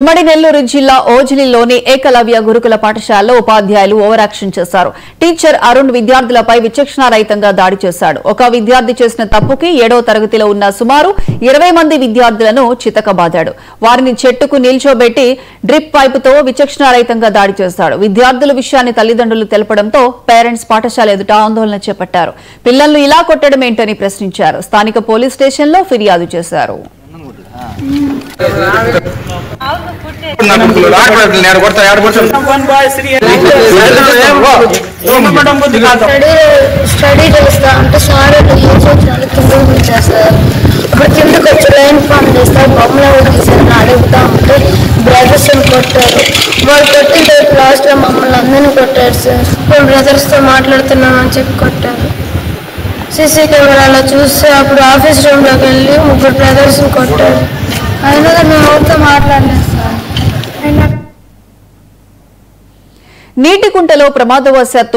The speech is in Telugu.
ఉమ్మడి నెల్లూరు జిల్లా ఓజిలిలోని ఏకలవ్య గురుకుల పాఠశాలలో ఉపాధ్యాయులు ఓవర్ యాక్షన్ చేశారు. టీచర్ అరుణ్ విద్యార్థులపై విచక్షణారహితంగా దాడి చేశాడు. ఒక విద్యార్థి చేసిన తప్పుకి 7వ తరగతిలో ఉన్న సుమారు 20 మంది విద్యార్థులను చితకబాదాడు. వారిని చెట్టుకు నిల్చోబెట్టి డ్రిప్ పైపుతో విచక్షణారహితంగా దాడి చేశాడు. విద్యార్థుల విషయాన్ని తల్లిదండ్రులు తెలపడంతో పేరెంట్స్ పాఠశాల ఎదుట ఆందోళన చేపట్టారు. పిల్లలను ఇలా కొట్టడం ఏంటని ప్రశ్నించారు. స్థానిక పోలీస్ స్టేషన్లో ఫిర్యాదు చేశారు. స్టడీ చేస్తా అంటే సార్ కిందకి వచ్చి లైన్ ఫామ్ చేస్తా బొమ్మలు గీసారు అడుగుతా ఉంటే బ్రదర్స్ కొట్టారు. వాళ్ళు కొట్టిన లాస్ట్ లో మమ్మల్ని అందరినీ కొట్టారు సార్. మేము బ్రదర్స్ తో మాట్లాడుతున్నామని చెప్పి కొట్టారు. సీసీ కెమెరాలో చూస్తే అప్పుడు ఆఫీస్ రూమ్ లోకి వెళ్ళి 3 బ్రదర్స్ కొట్టారు. అయినా మేము ఎవరితో మాట్లాడలేదు సార్. నీటి కుంటలో ప్రమాదవశాత్తు